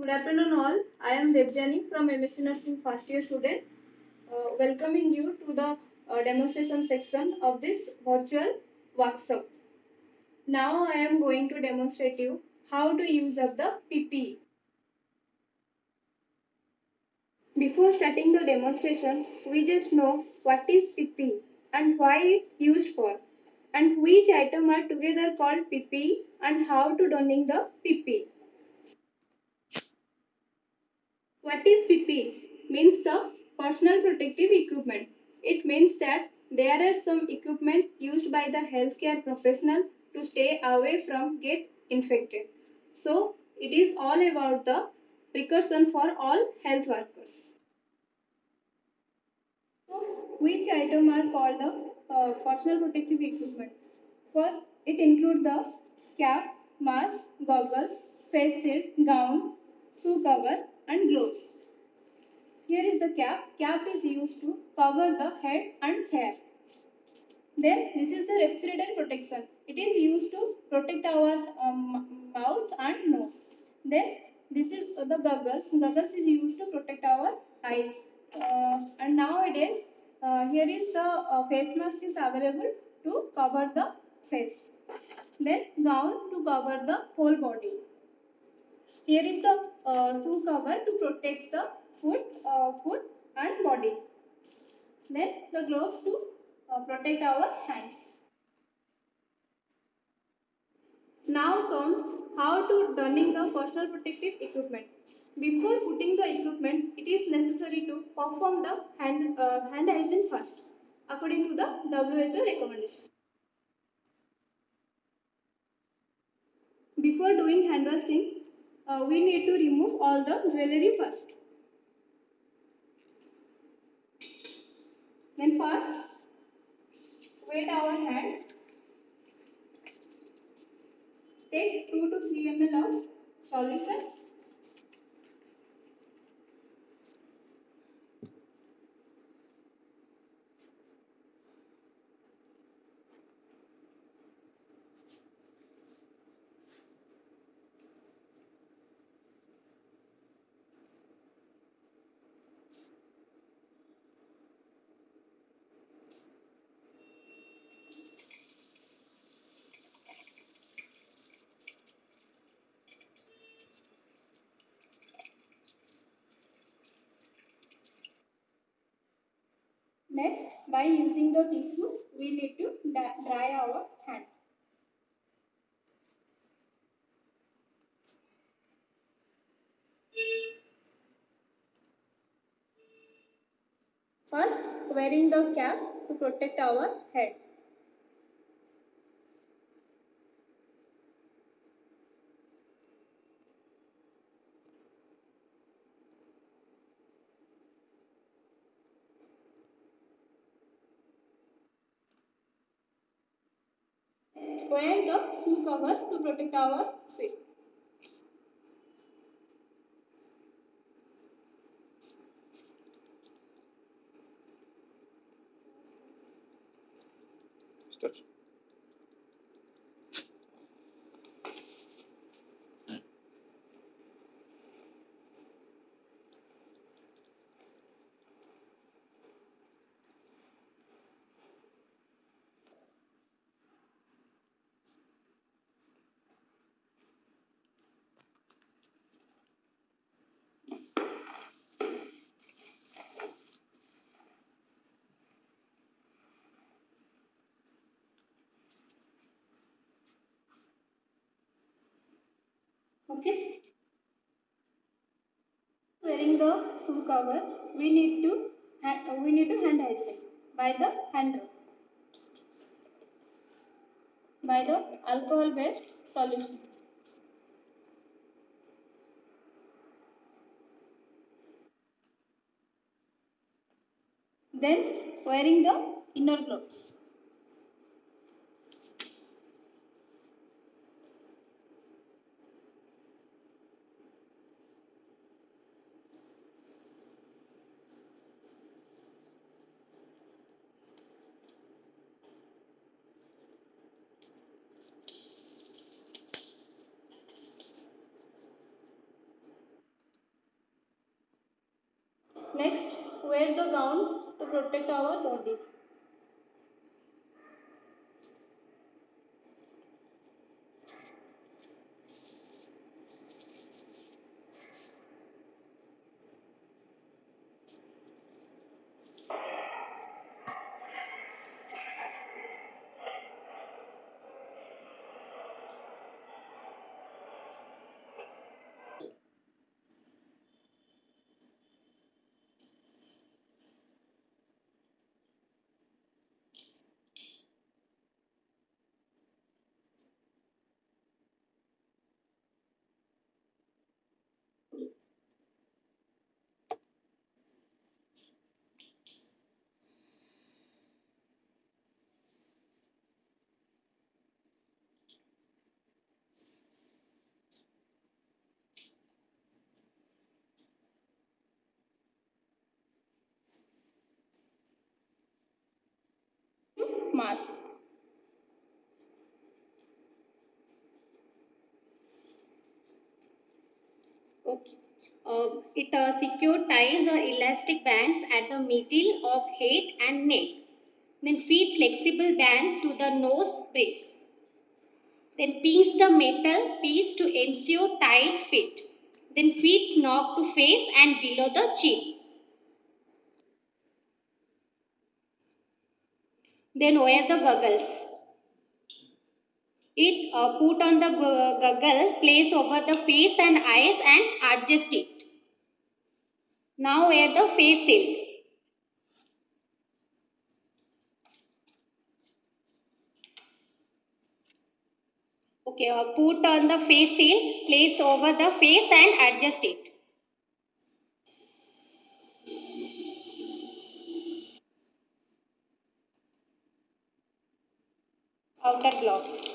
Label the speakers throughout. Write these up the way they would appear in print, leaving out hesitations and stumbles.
Speaker 1: Good afternoon all. I am Devjani from MSc Nursing first year student, welcoming you to the demonstration section of this virtual workshop. Now I am going to demonstrate you how to use up the PPE. Before starting the demonstration, we just know what is PPE and why it used for, and which item are together called PPE and how to donning the PPE. What is PPE? Means the personal protective equipment. It means that there are some equipment used by the healthcare professional to stay away from get infected. So it is all about the precaution for all health workers. So which item are called the personal protective equipment? For it include the cap, mask, goggles, face shield, gown, shoe cover and gloves. Here is the cap. Cap is used to cover the head and hair. Then this is the respiratory protection. It is used to protect our mouth and nose. Then this is the goggles. Goggles is used to protect our eyes. And nowadays here is the face mask is available to cover the face. Then gown to cover the whole body. Here is the shoe cover to protect the foot and body. Then the gloves to protect our hands. Now comes how to donning the personal protective equipment. Before putting the equipment, it is necessary to perform the hand hygiene first, according to the WHO recommendation. Before doing hand washing, we need to remove all the jewelry first. Then first, wet our hand. Take 2 to 3 ml of solution. Next, by using the tissue, we need to dry our hand. First, wearing the cap to protect our head. Wear the shoe cover to protect our feet.
Speaker 2: Start.
Speaker 1: Okay. Wearing the shoe cover, we need to hand hygiene by the hand rub, by the alcohol based solution. Then wearing the inner gloves. Next, wear the gown to protect our body. Mask.
Speaker 2: Okay. It secure ties or elastic bands at the middle of head and neck. Then feed flexible bands to the nose bridge. Then pinch the metal piece to ensure tight fit. Then feed knob to face and below the chin. Then wear the goggles. It put on the goggle, place over the face and eyes and adjust it. Now wear the face shield. Okay, put on the face shield, place over the face and adjust it. Outer gloves.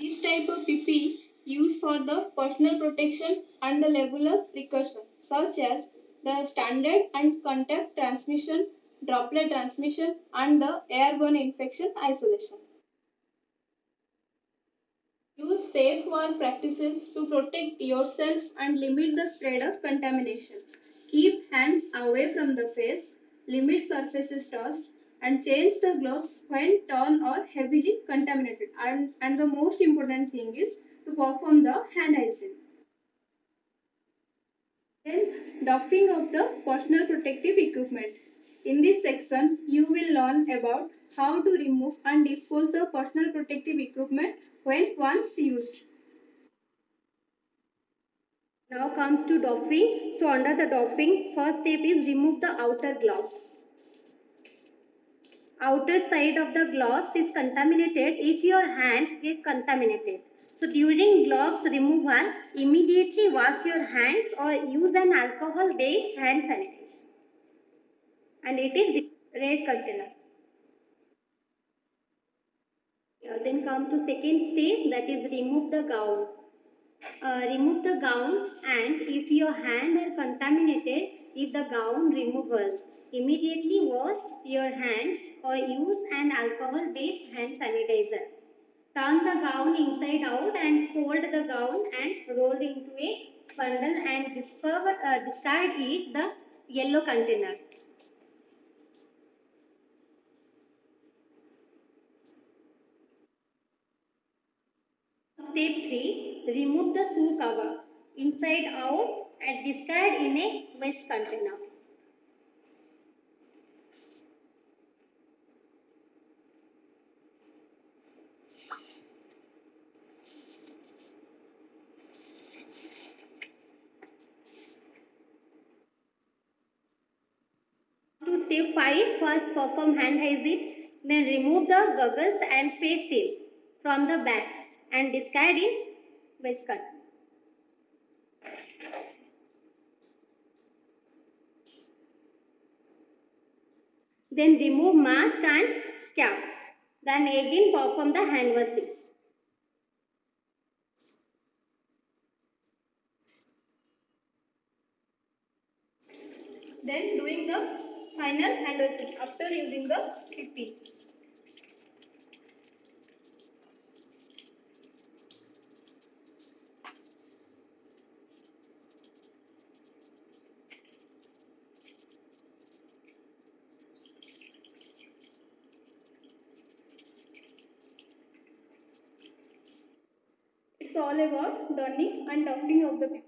Speaker 1: This type of PPE used for the personal protection and the level of precaution, such as the standard and contact transmission, droplet transmission, and the airborne infection isolation. Use safe work practices to protect yourself and limit the spread of contamination. Keep hands away from the face, limit surfaces touched, and change the gloves when torn or heavily contaminated. And the most important thing is to perform the hand hygiene. Then, doffing of the personal protective equipment. In this section, you will learn about how to remove and dispose the personal protective equipment when once used.
Speaker 2: Now comes to doffing. So under the doffing, first step is remove the outer gloves. Outer side of the gloves is contaminated if your hands get contaminated. So during gloves removal, immediately wash your hands or use an alcohol based hand sanitizer. And it is the red container. Then come to second step, that is remove the gown. Remove the gown, and if your hand are contaminated, if the gown removal, immediately wash your hands or use an alcohol based hand sanitizer. Turn the gown inside out and fold the gown and roll into a bundle and discard it the yellow container. Step 3. Remove the shoe cover inside out and discard in a waste container. To step 5, first perform hand hygiene. Then remove the goggles and face shield from the back and discard in waistcoat. Then remove mask and cap. Then again perform the hand washing.
Speaker 1: Then doing the final hand washing after using the PP. It's all about donning and doffing of the PP.